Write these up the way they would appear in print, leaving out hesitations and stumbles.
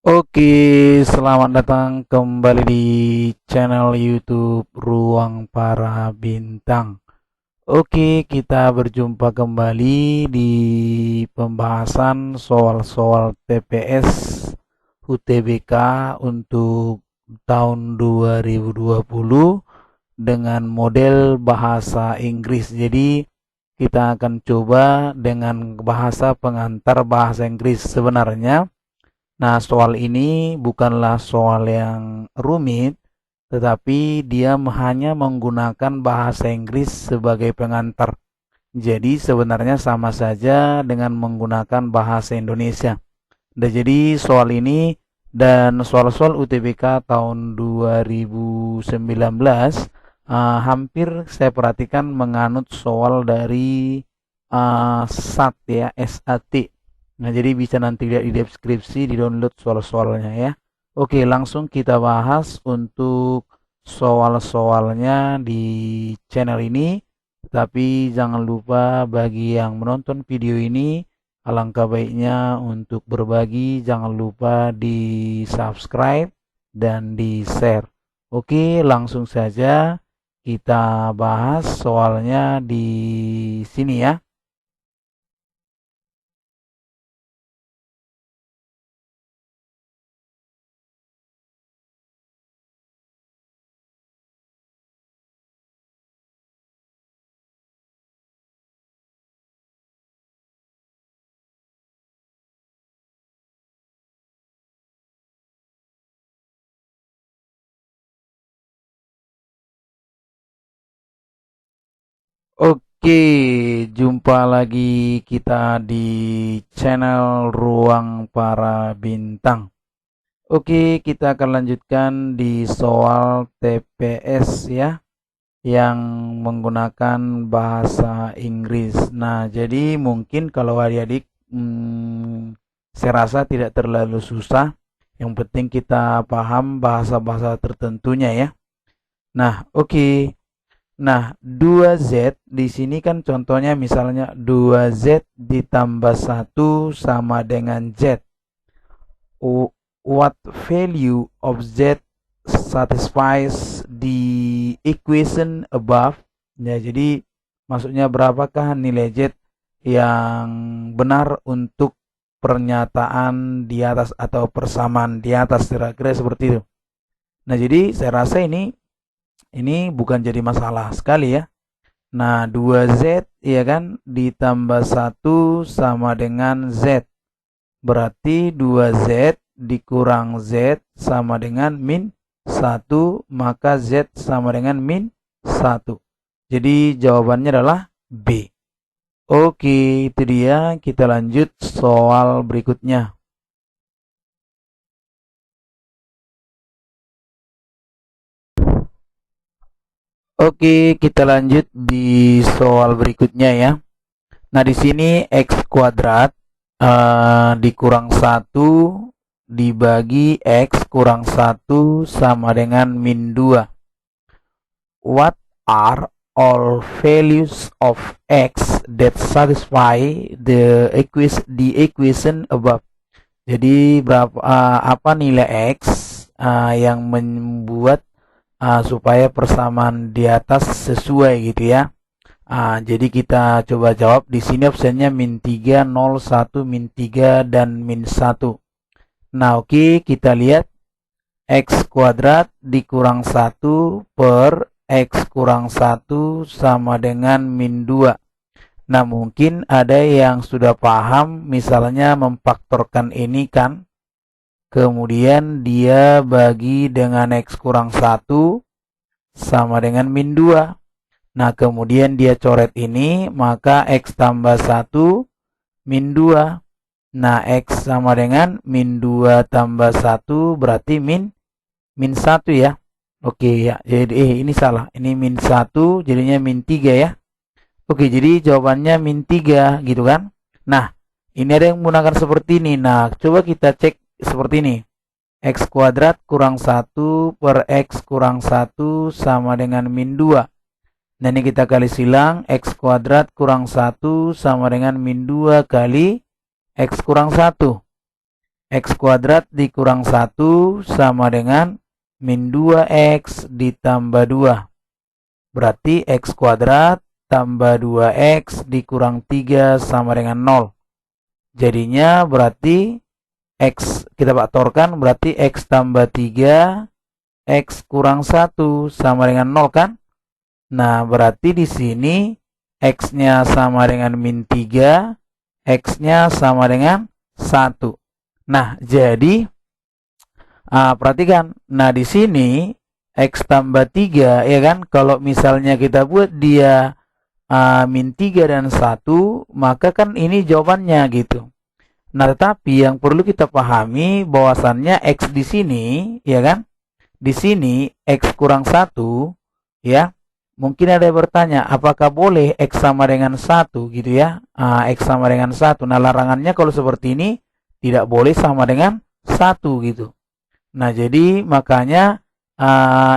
Oke, selamat datang kembali di channel YouTube Ruang Para Bintang. Oke, kita berjumpa kembali di pembahasan soal-soal TPS UTBK untuk tahun 2020 dengan model bahasa Inggris. Jadi, kita akan coba dengan bahasa pengantar bahasa Inggris sebenarnya. Nah, soal ini bukanlah soal yang rumit, tetapi dia hanya menggunakan bahasa Inggris sebagai pengantar. Jadi sebenarnya sama saja dengan menggunakan bahasa Indonesia. Dan jadi soal ini dan soal-soal UTBK tahun 2019 hampir saya perhatikan menganut soal dari SAT ya, SAT. Nah, jadi bisa nanti lihat di deskripsi, di download soal-soalnya ya. Oke, langsung kita bahas untuk soal-soalnya di channel ini. Tapi jangan lupa bagi yang menonton video ini, alangkah baiknya untuk berbagi, jangan lupa di subscribe dan di share. Oke, langsung saja kita bahas soalnya di sini ya. Oke, jumpa lagi kita di channel Ruang Para Bintang. Oke, kita akan lanjutkan di soal TPS ya, yang menggunakan bahasa Inggris. Nah, jadi mungkin kalau adik-adik saya rasa tidak terlalu susah. Yang penting kita paham bahasa-bahasa tertentunya ya. Nah, oke. Nah, 2Z di sini kan contohnya misalnya 2Z ditambah 1 sama dengan Z. What value of Z satisfies the equation above? Ya, jadi maksudnya berapakah nilai Z yang benar untuk pernyataan di atas atau persamaan di atas, kira-kira seperti itu. Nah, jadi saya rasa ini bukan jadi masalah sekali ya. Nah, 2Z ya kan ditambah 1 sama dengan Z. Berarti 2Z dikurang Z sama dengan min 1, maka Z sama dengan min 1. Jadi jawabannya adalah B. Oke, itu dia. Kita lanjut soal berikutnya. Oke, kita lanjut di soal berikutnya ya. Nah, di sini X kuadrat dikurang 1 dibagi X kurang 1 sama dengan min 2. What are all values of X that satisfy the equation above? Jadi apa nilai X yang membuat supaya persamaan di atas sesuai gitu ya. Jadi kita coba jawab. Di sini opsinya min 3, 0, 1, min 3, dan min 1. Nah, oke, kita lihat X kuadrat dikurang 1 per X kurang 1 sama dengan min 2. Nah, mungkin ada yang sudah paham, misalnya memfaktorkan ini kan. Kemudian dia bagi dengan X kurang 1 sama dengan min 2. Nah, kemudian dia coret ini, maka X tambah 1 min 2. Nah, X sama dengan min 2 tambah 1 berarti min 1 ya. Oke ya, jadi ini salah. Ini min 1 jadinya min 3 ya. Oke, jadi jawabannya min 3 gitu kan. Nah, ini ada yang menggunakan seperti ini. Nah, coba kita cek seperti ini. X kuadrat kurang 1 per X kurang 1 sama dengan min 2. Nah, ini kita kali silang. X kuadrat kurang 1 sama dengan min 2 kali X kurang 1. X kuadrat dikurang 1 sama dengan min 2X ditambah 2. Berarti X kuadrat tambah 2X dikurang 3 sama dengan 0. Jadinya berarti X kita faktorkan, berarti X tambah 3, X kurang 1 sama dengan 0 kan? Nah, berarti di sini X-nya sama dengan min 3, X-nya sama dengan 1. Nah, jadi perhatikan. Nah, di sini X tambah 3, ya kan? Kalau misalnya kita buat dia min 3 dan 1, maka kan ini jawabannya gitu. Nah, tetapi yang perlu kita pahami bahwasannya X di sini, ya kan? Di sini X kurang 1, ya. Mungkin ada yang bertanya, apakah boleh X sama dengan 1 gitu ya? X sama dengan 1. Nah, larangannya kalau seperti ini tidak boleh sama dengan 1 gitu. Nah, jadi makanya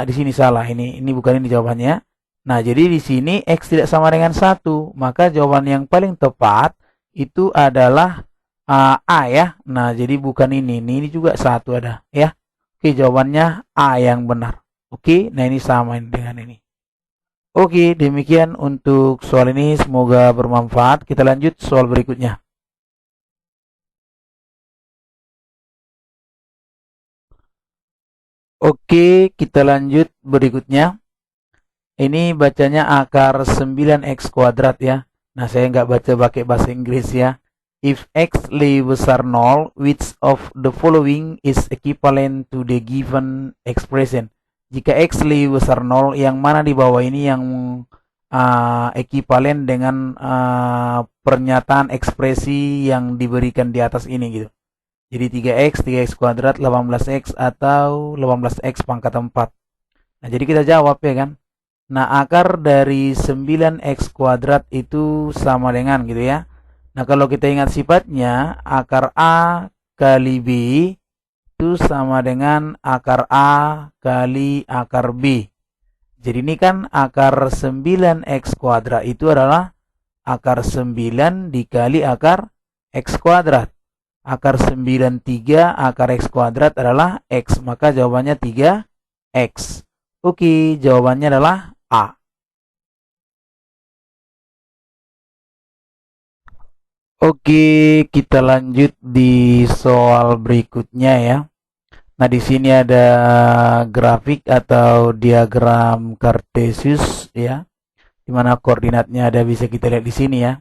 di sini salah. Ini bukan ini jawabannya. Nah, jadi di sini X tidak sama dengan 1. Maka jawaban yang paling tepat itu adalah A ya. Nah, jadi bukan ini. Ini juga 1 ada ya. Oke, jawabannya A yang benar. Oke, nah ini sama dengan ini. Oke, demikian untuk soal ini. Semoga bermanfaat. Kita lanjut soal berikutnya. Oke, kita lanjut berikutnya. Ini bacanya akar 9X kuadrat ya. Nah, saya nggak baca pakai bahasa Inggris ya. If X lebih besar 0, which of the following is equivalent to the given expression? Jika X lebih besar 0, yang mana di bawah ini yang equivalent dengan pernyataan ekspresi yang diberikan di atas ini gitu. Jadi 3X kuadrat, 18X atau 18X pangkat 4. Nah, jadi kita jawab ya kan. Nah, akar dari 9X kuadrat itu sama dengan gitu ya. Nah, kalau kita ingat sifatnya, akar A kali B itu sama dengan akar A kali akar B. Jadi ini kan akar 9X kuadrat itu adalah akar 9 dikali akar X kuadrat. Akar 93 akar X kuadrat adalah X. Maka jawabannya 3X. Oke, jawabannya adalah A. Oke, kita lanjut di soal berikutnya ya. Nah, di sini ada grafik atau diagram Cartesius ya, di mana koordinatnya ada bisa kita lihat di sini ya.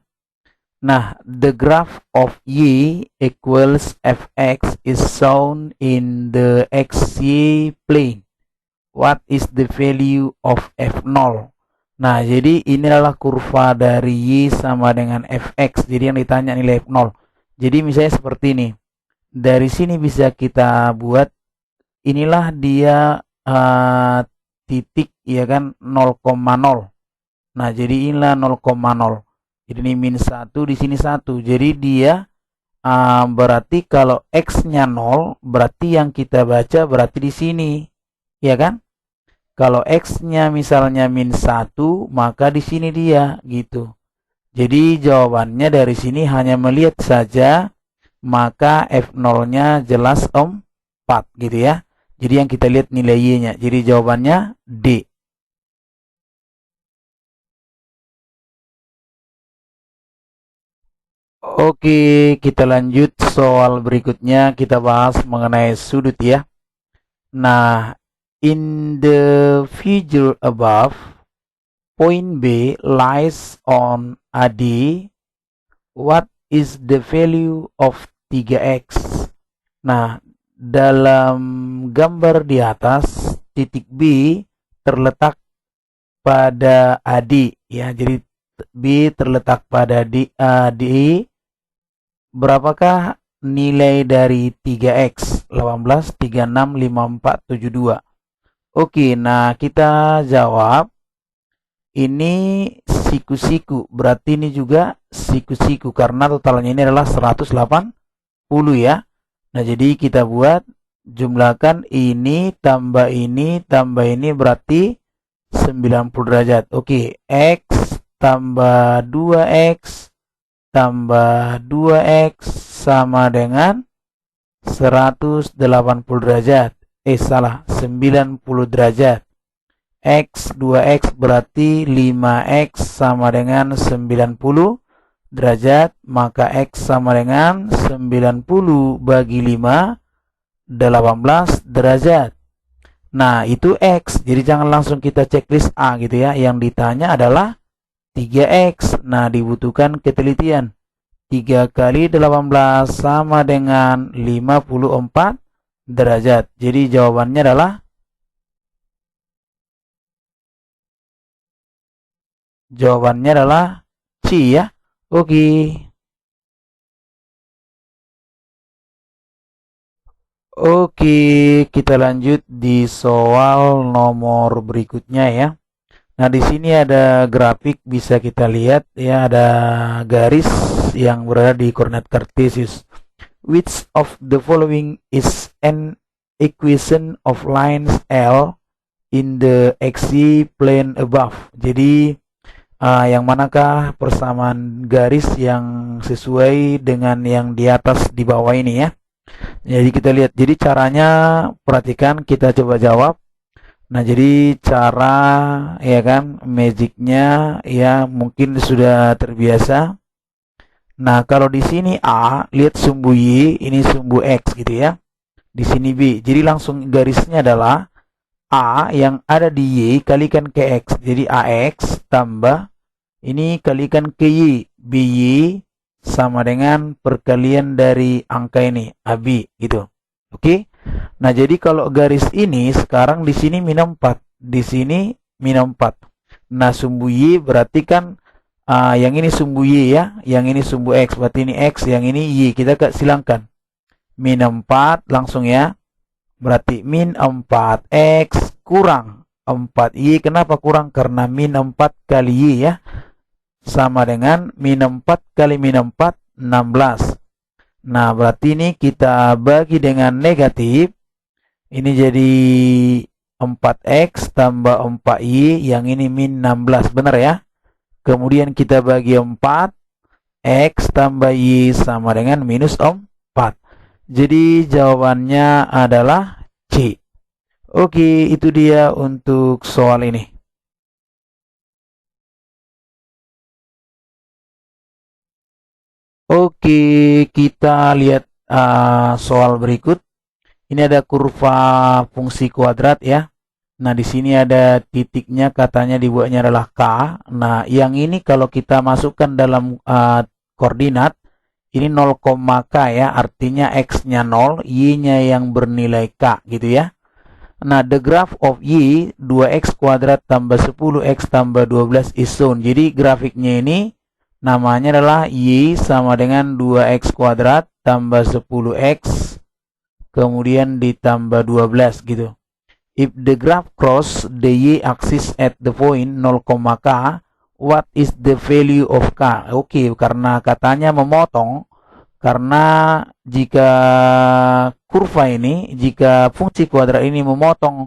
Nah, the graph of y equals fx is shown in the xy plane. What is the value of f0? Nah, jadi ini adalah kurva dari y sama dengan fx. Jadi yang ditanya nilai f0. Jadi misalnya seperti ini. Dari sini bisa kita buat, inilah dia titik ya kan 0,0. Nah, jadi inilah 0,0. Jadi ini min 1, di sini 1. Jadi dia berarti kalau x-nya 0, berarti yang kita baca berarti di sini. Ya kan? Kalau X-nya misalnya min 1, maka di sini dia gitu. Jadi jawabannya dari sini hanya melihat saja, maka F0-nya jelas 4 gitu ya. Jadi yang kita lihat nilai Y-nya. Jadi jawabannya D. Oke, kita lanjut soal berikutnya. Kita bahas mengenai sudut ya. Nah, in the figure above, point B lies on AD. What is the value of 3X? Nah, dalam gambar di atas, titik B terletak pada AD ya. Jadi B terletak pada AD. Berapakah nilai dari 3X? 18, 36, 54, 72. Oke, nah kita jawab. Ini siku-siku, berarti ini juga siku-siku karena totalnya ini adalah 180 ya. Nah, jadi kita buat jumlahkan ini tambah ini berarti 90 derajat. Oke, X tambah 2X tambah 2X sama dengan 180 derajat. Salah, 90 derajat. X 2X berarti 5X sama dengan 90 derajat, maka X sama dengan 90 bagi 5, 18 derajat. Nah, itu X. Jadi jangan langsung kita checklist A gitu ya. Yang ditanya adalah 3X. Nah, dibutuhkan ketelitian. 3 kali 18 sama dengan 54 derajat. Jadi jawabannya adalah C ya. Oke. Oke, kita lanjut di soal nomor berikutnya ya. Nah, di sini ada grafik bisa kita lihat ya, ada garis yang berada di koordinat kartesius. Which of the following is an equation of lines L in the XY plane above? Jadi yang manakah persamaan garis yang sesuai dengan yang di atas di bawah ini ya? Jadi kita lihat. Jadi caranya perhatikan, kita coba jawab. Nah, jadi cara ya kan magicnya ya mungkin sudah terbiasa. Nah, kalau di sini A, lihat sumbu Y, ini sumbu X gitu ya. Di sini B. Jadi langsung garisnya adalah A yang ada di Y kalikan ke X. Jadi AX tambah ini kalikan ke Y. BY sama dengan perkalian dari angka ini AB gitu. Oke. Nah, jadi kalau garis ini sekarang di sini min 4, di sini min 4. Nah, sumbu Y berarti kan yang ini sumbu Y ya, yang ini sumbu X, berarti ini X, yang ini Y. Kita silangkan. Min 4 langsung ya. Berarti min 4X kurang 4Y. Kenapa kurang? Karena min 4 kali Y ya. Sama dengan min 4 kali min 4, 16. Nah, berarti ini kita bagi dengan negatif. Ini jadi 4X tambah 4Y, yang ini min 16, benar ya? Kemudian kita bagi 4, X tambah Y sama dengan minus 4. Jadi jawabannya adalah C. Oke, itu dia untuk soal ini. Oke, kita lihat soal berikut. Ini ada kurva fungsi kuadrat ya. Nah, di sini ada titiknya, katanya dibuatnya adalah K. Nah, yang ini kalau kita masukkan dalam koordinat, ini 0, K ya, artinya X-nya 0, Y-nya yang bernilai K gitu ya. Nah, the graph of Y, 2X kuadrat tambah 10X tambah 12 is shown. Jadi grafiknya ini namanya adalah Y sama dengan 2X kuadrat tambah 10X kemudian ditambah 12 gitu. If the graph cross the Y axis at the point 0, K, what is the value of K? Oke, karena katanya memotong, karena jika kurva ini, jika fungsi kuadrat ini memotong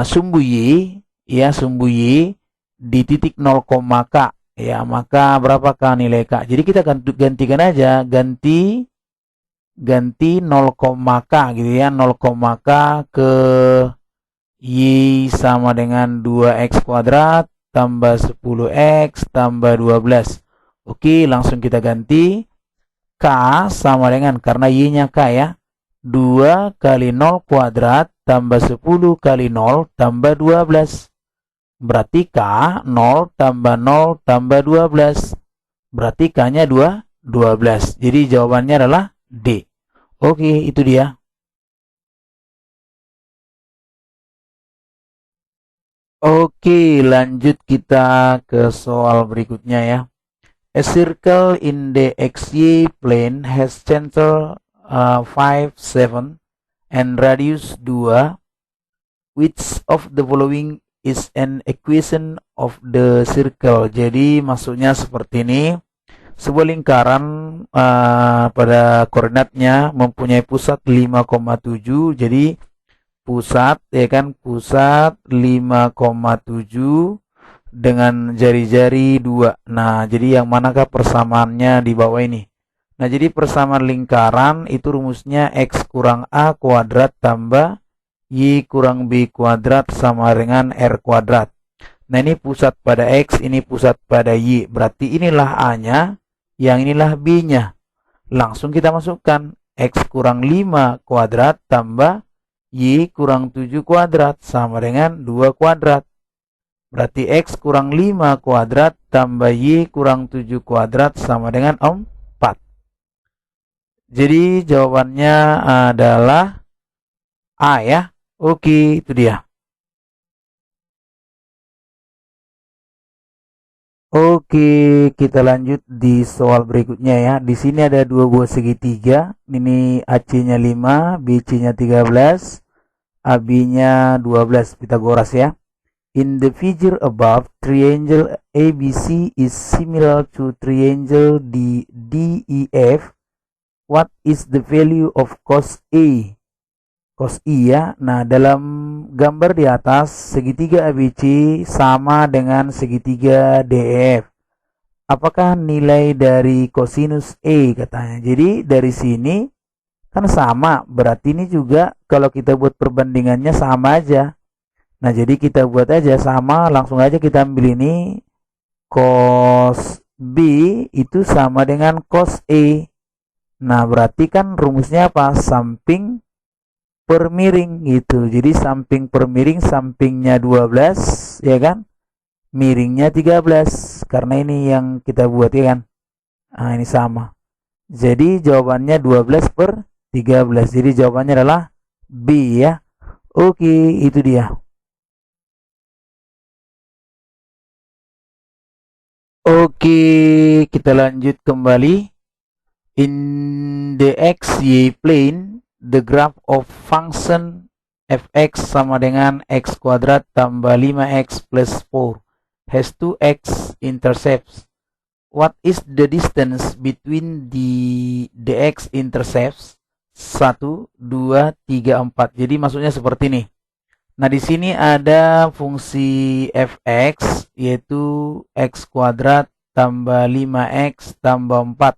sumbu Y, ya sumbu Y di titik 0, K, ya maka berapakah nilai K? Jadi kita gantikan aja, ganti 0, K gitu ya, 0, K ke Y sama dengan 2X kuadrat tambah 10X tambah 12. Oke, langsung kita ganti. K sama dengan, karena Y-nya K ya, 2 kali 0 kuadrat tambah 10 kali 0 tambah 12. Berarti K 0 tambah 0 tambah 12. Berarti K-nya 12. Jadi jawabannya adalah D. Oke, itu dia. Oke, lanjut kita ke soal berikutnya ya. A circle in the XY plane has center 5, 7 and radius 2. Which of the following is an equation of the circle? Jadi maksudnya seperti ini. Sebuah lingkaran pada koordinatnya mempunyai pusat 5,7. Jadi pusat ya kan, pusat 5,7 dengan jari-jari 2. Nah, jadi yang manakah persamaannya di bawah ini? Nah, jadi persamaan lingkaran itu rumusnya X kurang A kuadrat tambah Y kurang B kuadrat sama dengan R kuadrat. Nah, ini pusat pada X, ini pusat pada Y. Berarti inilah A-nya, yang inilah B-nya. Langsung kita masukkan X kurang 5 kuadrat tambah Y kurang 7 kuadrat sama dengan 2 kuadrat. Berarti X kurang 5 kuadrat tambah Y kurang 7 kuadrat sama dengan 4. Jadi jawabannya adalah A ya. Oke, itu dia. Oke, kita lanjut di soal berikutnya ya. Di sini ada dua buah segitiga. Ini AC-nya 5, BC-nya 13, AB-nya 12, Pitagoras ya. In the figure above, triangle ABC is similar to triangle DEF. What is the value of cos A? Cos I ya. Nah, dalam gambar di atas, segitiga ABC sama dengan segitiga DEF. Apakah nilai dari cosinus A katanya? Jadi dari sini kan sama, berarti ini juga kalau kita buat perbandingannya sama aja. Nah, jadi kita buat aja sama, langsung aja kita ambil ini cos B itu sama dengan cos A. Nah, berarti kan rumusnya apa? Samping per miring gitu. Jadi samping per miring, sampingnya 12 ya kan, miringnya 13, karena ini yang kita buat ya kan. Nah, ini sama, jadi jawabannya 12 per 13. Jadi jawabannya adalah B ya. Oke, itu dia. Oke, kita lanjut kembali. In the xy plane, the graph of function fx sama dengan x kuadrat tambah 5x plus 4 has 2x intercepts. What is the distance between the x intercepts? 1, 2, 3, 4. Jadi maksudnya seperti ini. Nah, di sini ada fungsi fx yaitu x kuadrat tambah 5x tambah 4.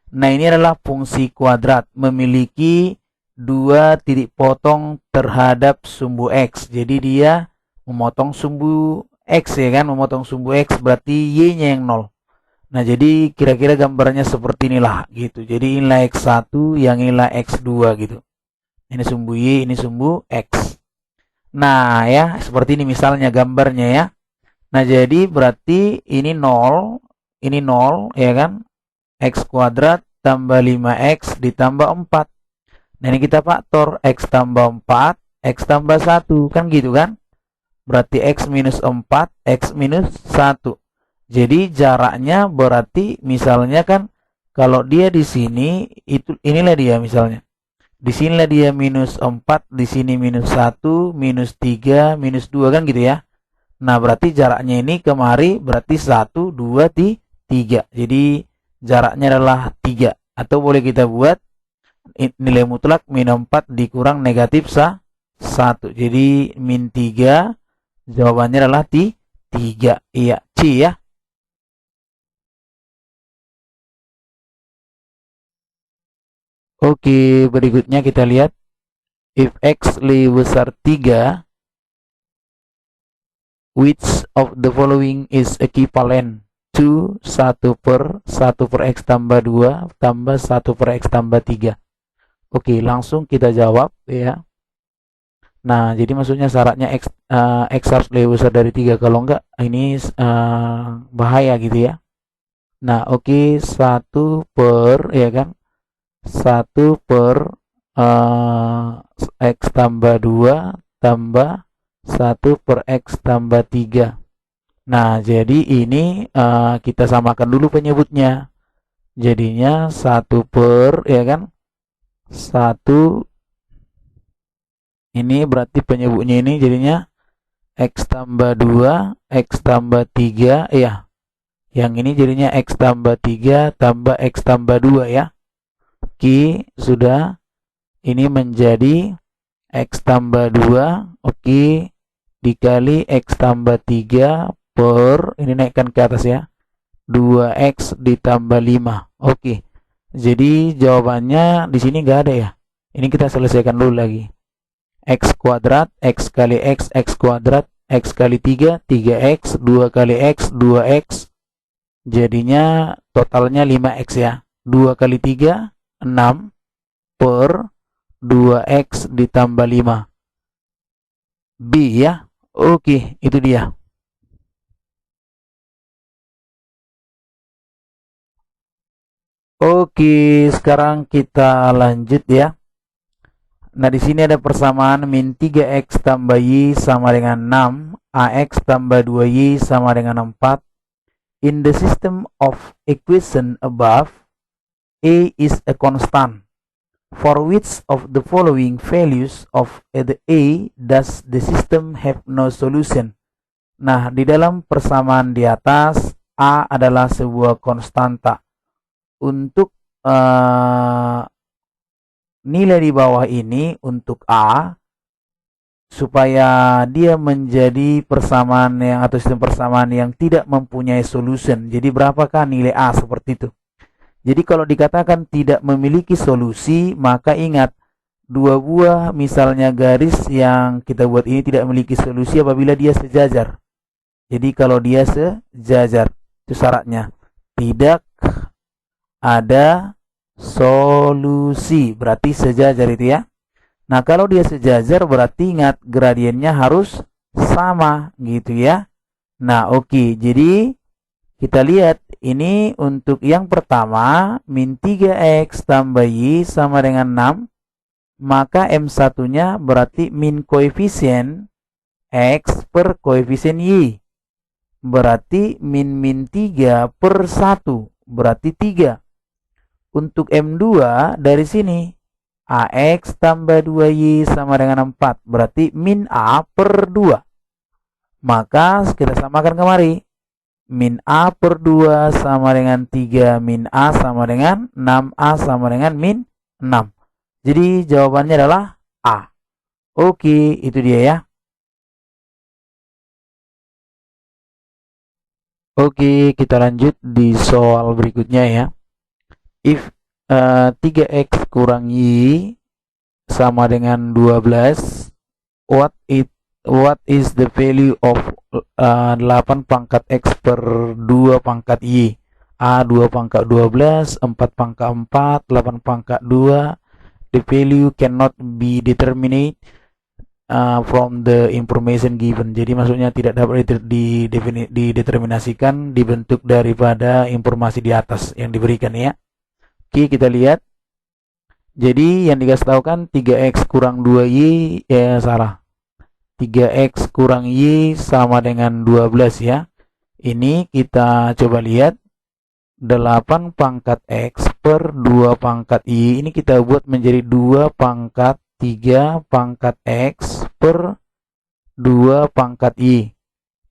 Nah, ini adalah fungsi kuadrat memiliki dua titik potong terhadap sumbu X. Jadi dia memotong sumbu X ya kan, memotong sumbu X berarti Y-nya yang 0. Nah, jadi kira-kira gambarnya seperti inilah gitu. Jadi inilah X1, yang inilah X2 gitu. Ini sumbu Y, ini sumbu X. Nah, ya seperti ini misalnya gambarnya ya. Nah, jadi berarti ini 0 ya kan. X kuadrat tambah 5x ditambah 4. Nah, ini kita faktor x tambah 4, x tambah 1. Kan gitu kan? Berarti x minus 4, x minus 1. Jadi jaraknya berarti misalnya kan kalau dia di sini, inilah dia misalnya. Di sinilah dia minus 4, di sini minus 1, minus 3, minus 2 kan gitu ya. Nah, berarti jaraknya ini kemari berarti 1, 2, 3. Jadi jaraknya adalah 3. Atau boleh kita buat nilai mutlak min 4 dikurang negatif 1. Jadi min 3, jawabannya adalah 3. Iya, C ya. Oke, berikutnya kita lihat. If X lebih besar 3, which of the following is equivalent to 1 per X tambah 2 tambah 1 per X tambah 3. Oke, langsung kita jawab ya. Nah, jadi maksudnya syaratnya X harus lebih besar dari 3. Kalau enggak, ini bahaya gitu ya. Nah, oke, 1 per ya kan, 1 per X tambah 2 tambah 1 per X tambah 3. Nah, jadi ini kita samakan dulu penyebutnya. Jadinya 1 per ya kan, 1 ini berarti penyebutnya ini jadinya X tambah 2, X tambah 3 ya. Yang ini jadinya X tambah 3 tambah X tambah 2 ya. Oke, sudah. Ini menjadi X tambah 2, oke, dikali X tambah 3 per, ini naikkan ke atas ya, 2X ditambah 5. Oke, Jadi jawabannya di sini nggak ada ya. Ini kita selesaikan dulu lagi. X kuadrat, X kali X kuadrat, X kali 3, 3X, 2 kali X, 2X. Jadinya totalnya 5X ya. 2 kali 3, 6 per 2X ditambah 5. B ya. Oke, itu dia. Oke, sekarang kita lanjut ya. Nah, di sini ada persamaan min 3x tambah y sama dengan 6, ax tambah 2y sama dengan 4. In the system of equation above, a is a constant. For which of the following values of the a does the system have no solution? Nah, di dalam persamaan di atas, a adalah sebuah konstanta. Untuk nilai di bawah ini untuk A, supaya dia menjadi persamaan yang atau sistem persamaan yang tidak mempunyai solution. Jadi berapakah nilai A seperti itu? Jadi kalau dikatakan tidak memiliki solusi, maka ingat dua buah misalnya garis yang kita buat ini tidak memiliki solusi apabila dia sejajar. Jadi kalau dia sejajar, itu syaratnya tidak ada solusi, berarti sejajar itu ya. Nah, kalau dia sejajar berarti ingat gradiennya harus sama gitu ya. Nah, oke. Jadi kita lihat ini untuk yang pertama min 3x tambah y sama dengan 6. Maka M1-nya berarti min koefisien x per koefisien y. Berarti min 3 per 1. Berarti 3. Untuk M2 dari sini AX tambah 2Y sama dengan 4. Berarti min A per 2. Maka kita samakan kemari. Min A per 2 sama dengan 3. Min A sama dengan 6A sama dengan min 6. Jadi jawabannya adalah A. Oke, itu dia ya. Oke, kita lanjut di soal berikutnya ya. If 3x kurang y sama dengan 12, what is the value of 8 pangkat x per 2 pangkat y? A 2 pangkat 12, 4 pangkat 4, 8 pangkat 2. The value cannot be determined from the information given. Jadi maksudnya tidak dapat dideterminasikan dibentuk daripada informasi di atas yang diberikan ya. Oke, kita lihat. Jadi yang dikasih tahu kan 3x kurang 2y, salah. 3x kurang y sama dengan 12 ya. Ini kita coba lihat. 8 pangkat x per 2 pangkat y. Ini kita buat menjadi 2 pangkat 3 pangkat x per 2 pangkat y.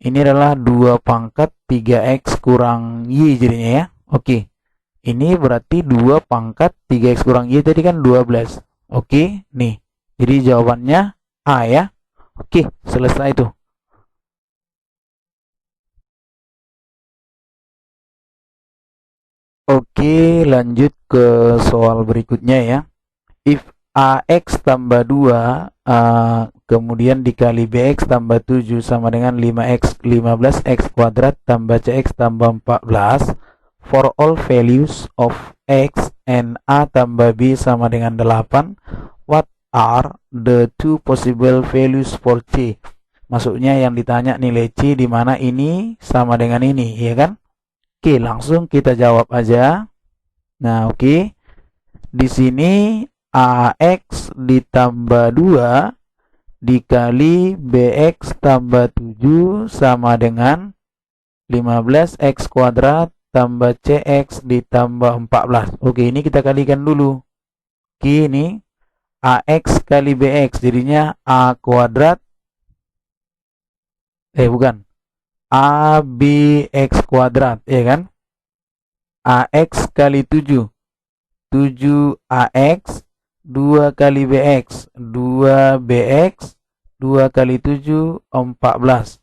Ini adalah 2 pangkat 3x kurang y jadinya ya. Oke. Ini berarti 2 pangkat 3x kurang y tadi kan 12. Oke, nih. Jadi jawabannya A ya. Oke, selesai itu. Oke, lanjut ke soal berikutnya ya. If AX tambah 2 kemudian dikali BX tambah 7 sama dengan 5X 15X kuadrat tambah CX tambah 14. For all values of x and a tambah b sama dengan 8, what are the two possible values for c? Maksudnya yang ditanya nilai c di mana ini sama dengan ini, ya kan? Oke, langsung kita jawab aja. Nah, oke. Di sini ax ditambah 2 dikali bx tambah 7 sama dengan 15x kuadrat tambah CX ditambah 14. Oke, ini kita kalikan dulu. Oke, ini AX kali BX. Jadinya A kuadrat. Bukan. ABX kuadrat. Ya kan? AX kali 7. 7AX. 2 kali BX. 2BX. 2 kali 7. 14.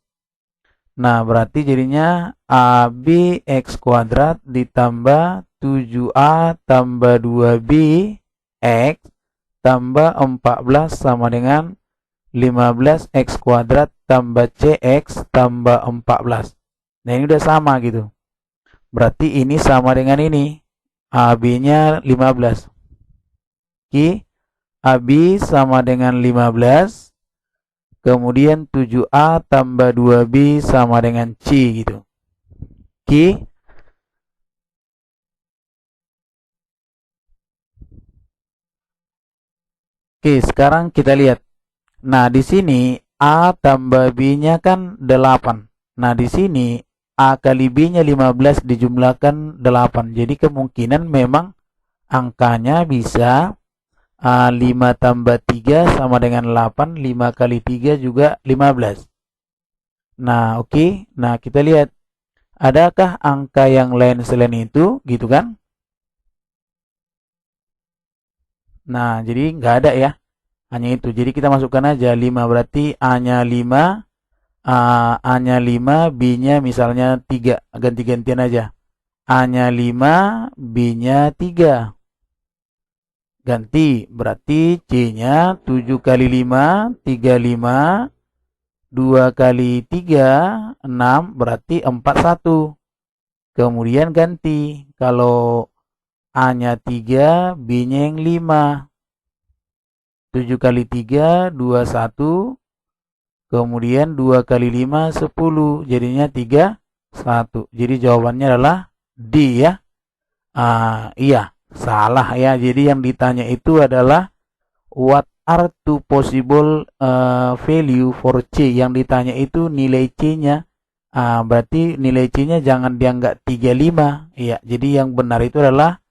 Nah, berarti jadinya AB X kuadrat ditambah 7A tambah 2B X tambah 14 sama dengan 15X kuadrat tambah CX tambah 14. Nah ini udah sama gitu. Berarti ini sama dengan ini. AB-nya 15. Oke. AB sama dengan 15. Kemudian 7A tambah 2B sama dengan C gitu. Oke. Oke, sekarang kita lihat. Nah, di sini A tambah B-nya kan 8. Nah, di sini A kali B-nya 15 dijumlahkan 8. Jadi kemungkinan memang angkanya bisa 5 tambah 3 sama dengan 8. 5 kali 3 juga 15. Nah, oke. Nah, kita lihat. Adakah angka yang lain selain itu? Gitu kan? Nah, jadi nggak ada ya. Hanya itu. Jadi kita masukkan aja 5. Berarti A-nya 5. A-nya 5, B-nya misalnya 3. Ganti-gantian aja. A-nya 5, B-nya 3. Ganti. Berarti C-nya 7 kali 5, 35. 2 kali 3, 6. Berarti 41. Kemudian ganti. Kalau A-nya 3, B-nya yang 5. 7 kali 3, 21. Kemudian 2 kali 5, 10. Jadinya 3, 1. Jadi jawabannya adalah D ya. Iya, salah ya. Jadi yang ditanya itu adalah what are two possible value for C. Yang ditanya itu nilai C-nya. Berarti nilai C-nya jangan dianggap 35. Iya, jadi yang benar itu adalah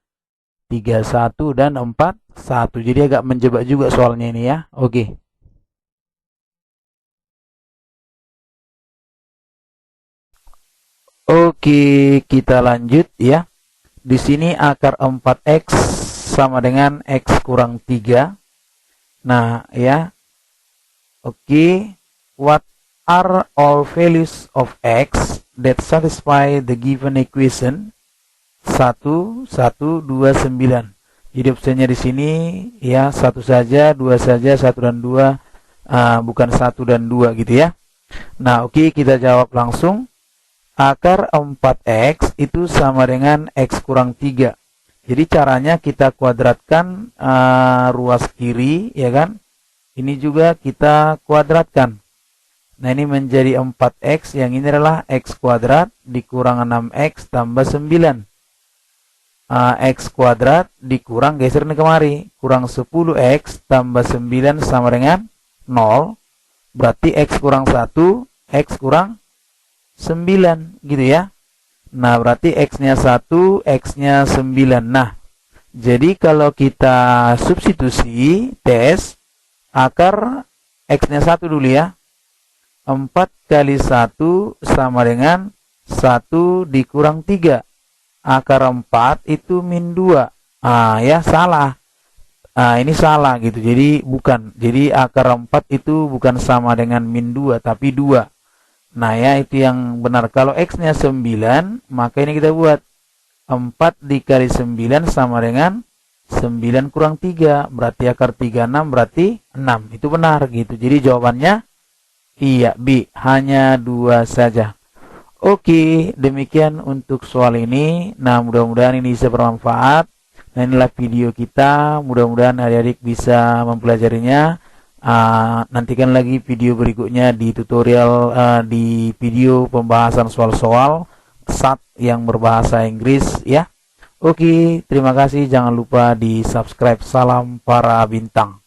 31 dan 41. Jadi agak menjebak juga soalnya ini ya. Oke. Oke, kita lanjut ya. Di sini akar 4X sama dengan X kurang 3. Nah, ya. Oke. What are all values of X that satisfy the given equation? 1, 1, 2, 9. Jadi opsinya di sini ya 1 saja, 2 saja, 1 dan 2, bukan 1 dan 2 gitu ya. Nah, oke, kita jawab langsung. Akar 4X itu sama dengan X kurang 3. Jadi caranya kita kuadratkan ruas kiri, ya kan? Ini juga kita kuadratkan. Nah, ini menjadi 4X, yang ini adalah X kuadrat dikurang 6X tambah 9. X kuadrat dikurang, geser nih kemari, kurang 10X tambah 9 sama dengan 0. Berarti X kurang 1, X kurang 9 gitu ya. Nah, berarti X-nya 1, X-nya 9. Nah, jadi kalau kita substitusi tes, akar X-nya 1 dulu ya. 4 kali 1 sama dengan 1 dikurang 3. Akar 4 itu min 2. Ya salah. Ini salah gitu. Jadi bukan. Jadi akar 4 itu bukan sama dengan min 2, tapi 2. Nah ya, itu yang benar. Kalau X-nya 9, maka ini kita buat 4 dikali 9 sama dengan 9 kurang 3. Berarti akar 36 berarti 6. Itu benar gitu. Jadi jawabannya iya, B. Hanya 2 saja. Oke, demikian untuk soal ini. Nah, mudah-mudahan ini bisa bermanfaat. Nah, inilah video kita. Mudah-mudahan adik-adik bisa mempelajarinya. Nantikan lagi video berikutnya di tutorial, di video pembahasan soal-soal SAT yang berbahasa Inggris ya. Oke, terima kasih. Jangan lupa di subscribe. Salam para bintang.